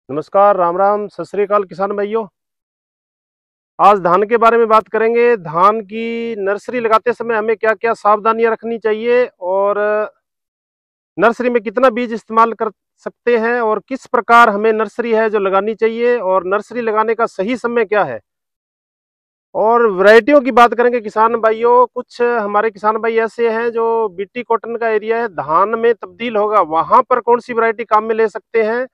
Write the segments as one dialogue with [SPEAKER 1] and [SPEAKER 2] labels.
[SPEAKER 1] नमस्कार, राम राम, सत श्री अकाल किसान भाइयों। आज धान के बारे में बात करेंगे। धान की नर्सरी लगाते समय हमें क्या-क्या सावधानियां रखनी चाहिए और नर्सरी में कितना बीज इस्तेमाल कर सकते हैं और किस प्रकार हमें नर्सरी है जो लगानी चाहिए और नर्सरी लगाने का सही समय क्या है। और वैरायटियों की बात करेंगे किसान भाइयों। कुछ हमारे किसान भाई ऐसे हैं जो बीटी कॉटन का एरिया है, धान में तब्दील होगा, वहां पर कौन सी वैरायटी काम में ले सकते हैं।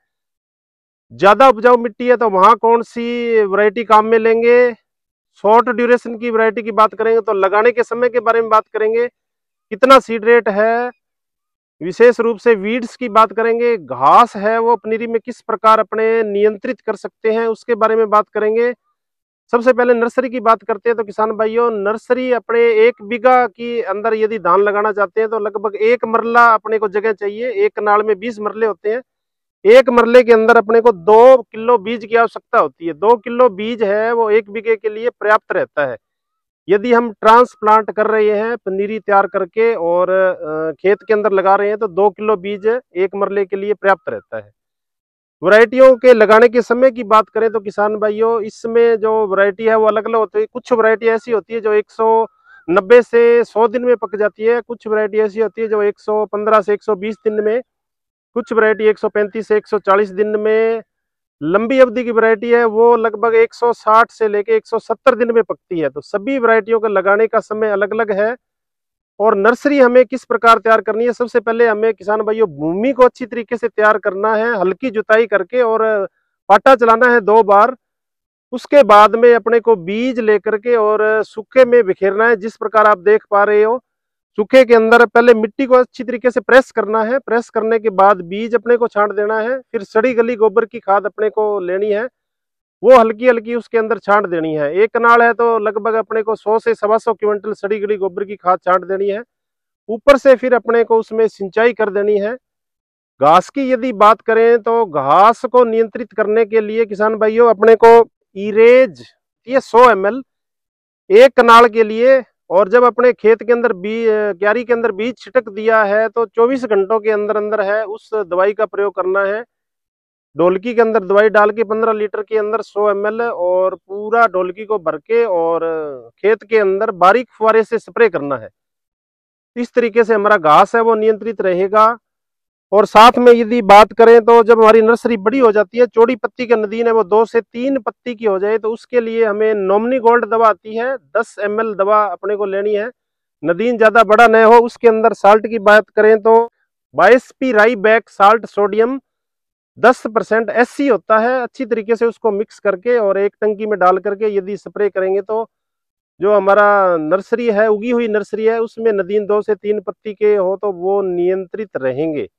[SPEAKER 1] ज्यादा उपजाऊ मिट्टी है तो वहां कौन सी वैरायटी काम में लेंगे। शॉर्ट ड्यूरेशन की वैरायटी की बात करेंगे तो लगाने के समय के बारे में बात करेंगे, कितना सीड रेट है। विशेष रूप से वीड्स की बात करेंगे, घास है वो पनीरी में किस प्रकार अपने नियंत्रित कर सकते हैं उसके बारे में बात करेंगे। सबसे पहले नर्सरी की बात करते हैं तो किसान भाइयों, नर्सरी अपने 1 बीघा की अंदर यदि धान लगाना चाहते हैं तो लगभग 1 मरला अपने को जगह चाहिए। एक नाल में 20 मरले होते हैं। 1 मरले के अंदर अपने को 2 किलो बीज की आवश्यकता होती है। 2 किलो बीज है वो 1 बीघे के लिए पर्याप्त रहता है। यदि हम ट्रांसप्लांट कर रहे हैं पनीरी तैयार करके और खेत के अंदर लगा रहे हैं तो 2 किलो बीज 1 मरले के लिए पर्याप्त रहता है। वैरायटियों के लगाने के समय की बात करें तो किसान भाइयों, इसमें जो वैरायटी है वो अलग अलग होती है। कुछ वैरायटी ऐसी होती है जो 190 से 100 दिन में पक जाती है। कुछ वैरायटी ऐसी होती है जो 115 से 120 दिन में, कुछ वैरायटी 135 से 140 दिन में। लंबी अवधि की वैरायटी है वो लगभग 160 से लेके 170 दिन में पकती है। तो सभी वैरायटियों का लगाने का समय अलग अलग है। और नर्सरी हमें किस प्रकार तैयार करनी है, सबसे पहले हमें किसान भाइयों भूमि को अच्छी तरीके से तैयार करना है, हल्की जुताई करके और पाटा चलाना है 2 बार। उसके बाद में अपने को बीज लेकर के और सूखे में बिखेरना है। जिस प्रकार आप देख पा रहे हो, सूखे के अंदर पहले मिट्टी को अच्छी तरीके से प्रेस करना है। प्रेस करने के बाद बीज अपने को छांट देना है। फिर सड़ी गली गोबर की खाद अपने को लेनी है, वो हल्की हल्की उसके अंदर छांट देनी है। एक कनाल है तो लगभग अपने को 100 से 125 क्विंटल सड़ी गली गोबर की खाद छांट देनी है। ऊपर से फिर अपने को उसमें सिंचाई कर देनी है। घास की यदि बात करें तो घास को नियंत्रित करने के लिए किसान भाइयों अपने को इरेज, ये 100 ml 1 कनाल के लिए। और जब अपने खेत के अंदर क्यारी के अंदर बीज छिटक दिया है तो 24 घंटों के अंदर अंदर है उस दवाई का प्रयोग करना है। ढोलकी के अंदर दवाई डाल के 15 लीटर के अंदर 100 ml और पूरा ढोलकी को भर के और खेत के अंदर बारीक फुहारे से स्प्रे करना है। इस तरीके से हमारा घास है वो नियंत्रित रहेगा। और साथ में यदि बात करें तो जब हमारी नर्सरी बड़ी हो जाती है, चौड़ी पत्ती का नदीन है वो 2 से 3 पत्ती की हो जाए तो उसके लिए हमें नॉमनी गोल्ड दवा आती है, 10 ml दवा अपने को लेनी है। नदीन ज्यादा बड़ा न हो। उसके अंदर साल्ट की बात करें तो 22p राई बैक साल्ट सोडियम 10% SC होता है। अच्छी तरीके से उसको मिक्स करके और एक टंकी में डाल करके यदि स्प्रे करेंगे तो जो हमारा नर्सरी है, उगी हुई नर्सरी है, उसमें नदीन 2 से 3 पत्ती के हो तो वो नियंत्रित रहेंगे।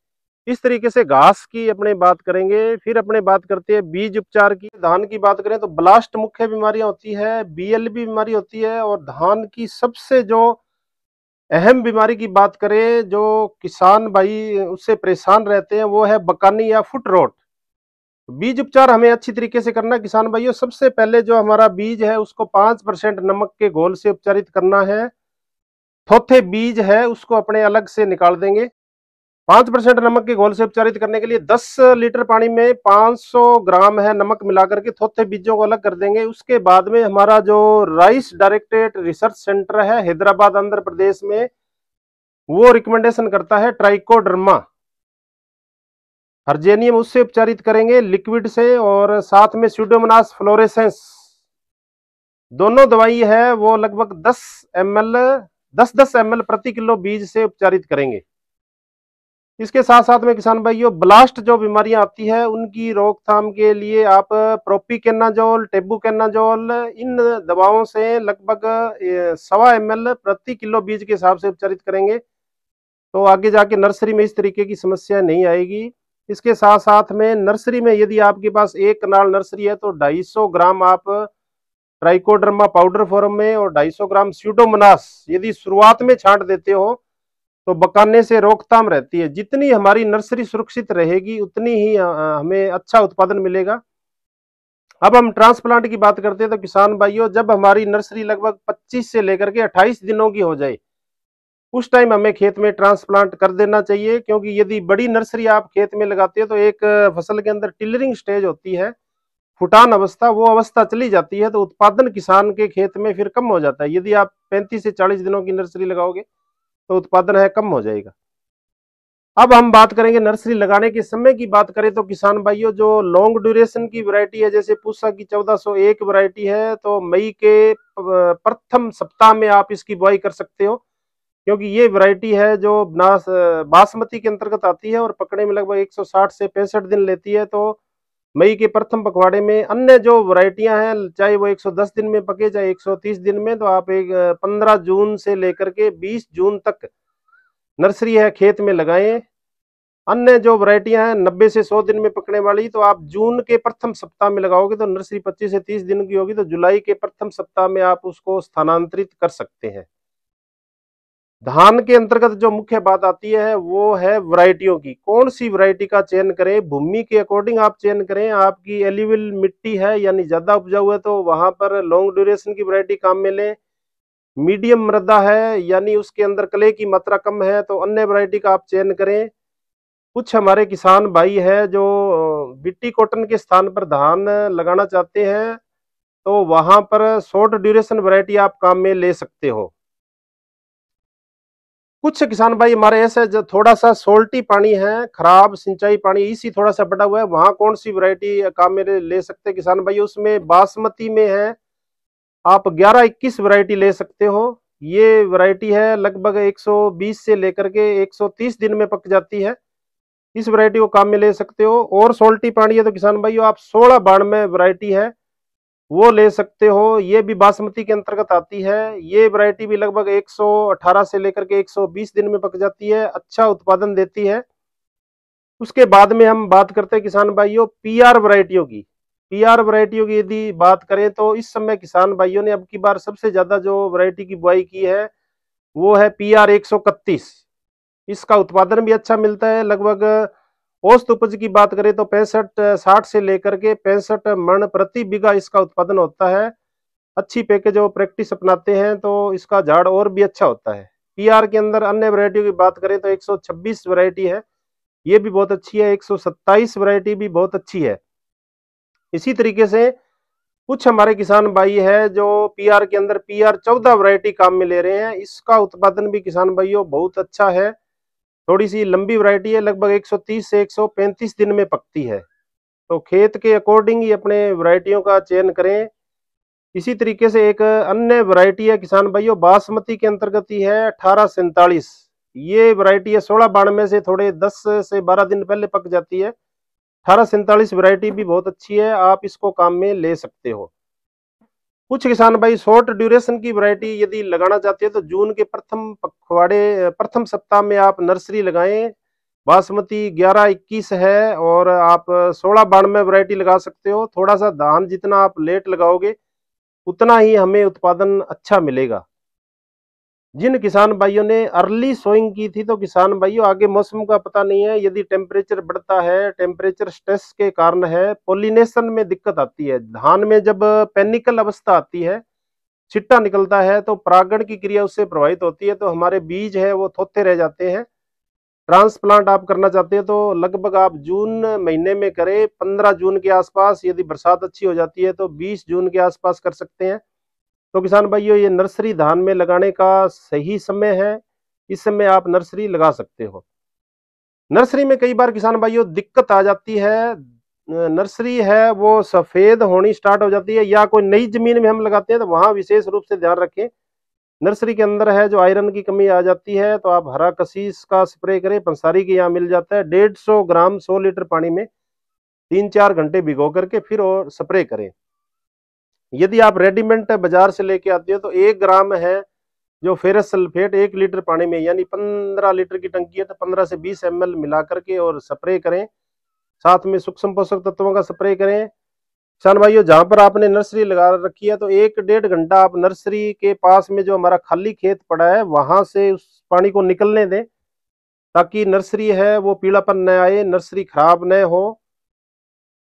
[SPEAKER 1] इस तरीके से घास की अपने बात करेंगे। फिर अपने बात करते हैं बीज उपचार की। धान की बात करें तो ब्लास्ट मुख्य बीमारियां होती है, BLB बीमारी होती है। और धान की सबसे जो अहम बीमारी की बात करें जो किसान भाई उससे परेशान रहते हैं वो है बकानी या फुट रोट। बीज उपचार हमें अच्छी तरीके से करना है किसान भाइयों। सबसे पहले जो हमारा बीज है उसको 5% नमक के घोल से उपचारित करना है। थोथे बीज है उसको अपने अलग से निकाल देंगे। 5% नमक के घोल से उपचारित करने के लिए 10 लीटर पानी में 500 ग्राम है नमक मिलाकर के थोथे बीजों को अलग कर देंगे। उसके बाद में हमारा जो राइस डायरेक्टेड रिसर्च सेंटर है हैदराबाद आंध्र प्रदेश में, वो रिकमेंडेशन करता है ट्राइकोडर्मा हर्जेनियम, उससे उपचारित करेंगे लिक्विड से। और साथ में स्यूडोमोनास फ्लोरेसेंस, दोनों दवाई है वो लगभग 10 ml 10-10 ml प्रति किलो बीज से उपचारित करेंगे। इसके साथ साथ में किसान भाइयों ब्लास्ट जो बीमारियां आती है उनकी रोकथाम के लिए आप प्रोपिकेनाजोल, टेबुकेनाजोल, इन दवाओं से लगभग 1.25 ml प्रति किलो बीज के हिसाब से उपचारित करेंगे तो आगे जाके नर्सरी में इस तरीके की समस्या नहीं आएगी। इसके साथ साथ में नर्सरी में यदि आपके पास 1 कनाल नर्सरी है तो 250 ग्राम आप ट्राइकोडर्मा पाउडर फॉर्म में और 250 ग्राम स्यूडोमोनास यदि शुरुआत में छांट देते हो तो बकाने से रोकथाम रहती है। जितनी हमारी नर्सरी सुरक्षित रहेगी उतनी ही हमें अच्छा उत्पादन मिलेगा। अब हम ट्रांसप्लांट की बात करते हैं तो किसान भाइयों जब हमारी नर्सरी लगभग 25 से लेकर के 28 दिनों की हो जाए उस टाइम हमें खेत में ट्रांसप्लांट कर देना चाहिए, क्योंकि यदि बड़ी नर्सरी आप खेत में लगाते हो तो एक फसल के अंदर टिलरिंग स्टेज होती है, फुटान अवस्था, वो अवस्था चली जाती है तो उत्पादन किसान के खेत में फिर कम हो जाता है। यदि आप 35 से 40 दिनों की नर्सरी लगाओगे तो उत्पादन है कम हो जाएगा। अब हम बात करेंगे नर्सरी लगाने के समय की बात करें तो किसान भाइयों, जो लॉन्ग ड्यूरेशन की वैरायटी है, जैसे पूसा की 1401 वैरायटी है, तो मई के प्रथम सप्ताह में आप इसकी बुआई कर सकते हो, क्योंकि ये वैरायटी है जो बासमती के अंतर्गत आती है और पकने में लगभग 160 से 65 दिन लेती है। तो मई के प्रथम पखवाड़े में अन्य जो वैरायटियां हैं, चाहे वो 110 दिन में पके चाहे 130 दिन में, तो आप एक 15 जून से लेकर के 20 जून तक नर्सरी है खेत में लगाएं। अन्य जो वैरायटियां हैं 90 से 100 दिन में पकने वाली, तो आप जून के प्रथम सप्ताह में लगाओगे तो नर्सरी 25 से 30 दिन की होगी, तो जुलाई के प्रथम सप्ताह में आप उसको स्थानांतरित कर सकते हैं। धान के अंतर्गत जो मुख्य बात आती है वो है वैरायटियों की, कौन सी वैरायटी का चयन करें, भूमि के अकॉर्डिंग आप चयन करें। आपकी एल्यूविल मिट्टी है यानी ज्यादा उपजाऊ है तो वहां पर लॉन्ग ड्यूरेशन की वैरायटी काम में लें। मीडियम मृदा है यानी उसके अंदर कले की मात्रा कम है तो अन्य वैरायटी का आप चयन करें। कुछ हमारे किसान भाई है जो बीटी कॉटन के स्थान पर धान लगाना चाहते हैं, तो वहां पर शॉर्ट ड्यूरेशन वैरायटी आप काम में ले सकते हो। कुछ किसान भाई हमारे ऐसे जो थोड़ा सा सोल्टी पानी है, खराब सिंचाई पानी इसी थोड़ा सा बढ़ा हुआ है, वहां कौन सी वैरायटी काम में ले सकते हैं किसान भाई, उसमें बासमती में है आप 11-21 वैरायटी ले सकते हो। ये वैरायटी है लगभग 120 से लेकर के 130 दिन में पक जाती है, इस वैरायटी को काम में ले सकते हो। और सोल्टी पानी है तो किसान भाइयों आप 1692 वैरायटी है वो ले सकते हो, ये भी बासमती के अंतर्गत आती है। ये वैरायटी भी लगभग 118 से लेकर के 120 दिन में पक जाती है, अच्छा उत्पादन देती है। उसके बाद में हम बात करते हैं किसान भाइयों पीआर वैरायटियों की। पीआर वैरायटियों की यदि बात करें तो इस समय किसान भाइयों ने अब की बार सबसे ज्यादा जो वैरायटी की बुआई की है वो है पीआर 131। इसका उत्पादन भी अच्छा मिलता है, लगभग औसत उपज की बात करें तो 65-60 से लेकर के 65 मन प्रति बीघा इसका उत्पादन होता है। अच्छी पैकेज और प्रैक्टिस अपनाते हैं तो इसका झाड़ और भी अच्छा होता है। पीआर के अंदर अन्य वैरायटियों की बात करें तो 126 वैरायटी है, ये भी बहुत अच्छी है। 127 वैरायटी भी बहुत अच्छी है। इसी तरीके से कुछ हमारे किसान भाई है जो पीआर के अंदर पीआर 14 वैरायटी काम में ले रहे हैं, इसका उत्पादन भी किसान भाइयों बहुत अच्छा है। थोड़ी सी लंबी वैरायटी है, लगभग 130 से 135 दिन में पकती है, तो खेत के अकॉर्डिंग ही अपने वैरायटियों का चयन करें। इसी तरीके से एक अन्य वैरायटी है किसान भाइयों बासमती के अंतर्गत ही है 1847। ये वैरायटी है 1692 से थोड़े 10 से 12 दिन पहले पक जाती है। 1847 वैरायटी भी बहुत अच्छी है, आप इसको काम में ले सकते हो। कुछ किसान भाई शॉर्ट ड्यूरेशन की वैरायटी यदि लगाना चाहते हैं तो जून के प्रथम पखवाड़े प्रथम सप्ताह में आप नर्सरी लगाएं। बासमती 11-21 है और आप 1692 वैरायटी लगा सकते हो। थोड़ा सा धान जितना आप लेट लगाओगे उतना ही हमें उत्पादन अच्छा मिलेगा। जिन किसान भाइयों ने अर्ली सोइंग की थी तो किसान भाइयों आगे मौसम का पता नहीं है, यदि टेम्परेचर बढ़ता है, टेम्परेचर स्ट्रेस के कारण है, पोलिनेशन में दिक्कत आती है। धान में जब पेनिकल अवस्था आती है, छिट्टा निकलता है तो परागण की क्रिया उससे प्रभावित होती है, तो हमारे बीज है वो थोथे रह जाते हैं। ट्रांसप्लांट आप करना चाहते हैं तो लगभग आप जून महीने में करें, 15 जून के आसपास। यदि बरसात अच्छी हो जाती है तो 20 जून के आसपास कर सकते हैं। तो किसान भाइयों ये नर्सरी धान में लगाने का सही समय है, इस समय आप नर्सरी लगा सकते हो। नर्सरी में कई बार किसान भाइयों दिक्कत आ जाती है, नर्सरी है वो सफेद होनी स्टार्ट हो जाती है, या कोई नई जमीन में हम लगाते हैं तो वहां विशेष रूप से ध्यान रखें। नर्सरी के अंदर है जो आयरन की कमी आ जाती है तो आप हरा कसीस का स्प्रे करें, पंसारी के यहाँ मिल जाता है, 150 ग्राम 100 लीटर पानी में 3-4 घंटे भिगो करके फिर और स्प्रे करें। यदि आप रेडीमेड बाजार से लेके आते हो तो 1 ग्राम है जो फेरस सल्फेट 1 लीटर पानी में, यानी 15 लीटर की टंकी है तो 15 से 20 ml मिला करके और स्प्रे करें। साथ में सूक्ष्म पोषक तत्वों का स्प्रे करें। किसान भाइयों जहां पर आपने नर्सरी लगा रखी है तो 1-1.5 घंटा आप नर्सरी के पास में जो हमारा खाली खेत पड़ा है वहां से उस पानी को निकलने दें, ताकि नर्सरी है वो पीलापन न आए, नर्सरी खराब न हो।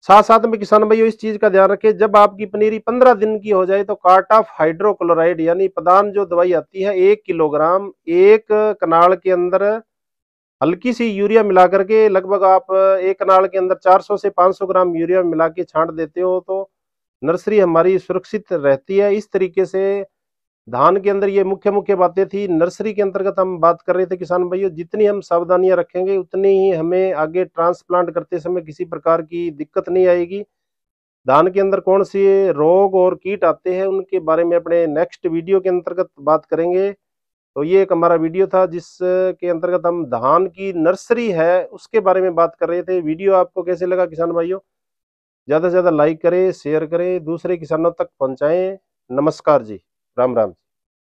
[SPEAKER 1] साथ साथ में किसान भाइयों इस चीज का ध्यान रखें, जब आपकी पनीरी 15 दिन की हो जाए तो कार्ट ऑफ हाइड्रोक्लोराइड यानी पदान जो दवाई आती है 1 किलोग्राम एक कनाल के अंदर हल्की सी यूरिया मिला करके, लगभग आप एक कनाल के अंदर 400 से 500 ग्राम यूरिया मिला के छांट देते हो तो नर्सरी हमारी सुरक्षित रहती है। इस तरीके से धान के अंदर ये मुख्य मुख्य बातें थी। नर्सरी के अंतर्गत हम बात कर रहे थे किसान भाइयों, जितनी हम सावधानियां रखेंगे उतनी ही हमें आगे ट्रांसप्लांट करते समय किसी प्रकार की दिक्कत नहीं आएगी। धान के अंदर कौन से रोग और कीट आते हैं उनके बारे में अपने नेक्स्ट वीडियो के अंतर्गत बात करेंगे। तो ये एक हमारा वीडियो था जिसके अंतर्गत हम धान की नर्सरी है उसके बारे में बात कर रहे थे। वीडियो आपको कैसे लगा किसान भाइयों? ज्यादा से ज्यादा लाइक करें, शेयर करें, दूसरे किसानों तक पहुंचाएं। नमस्कार जी, राम राम।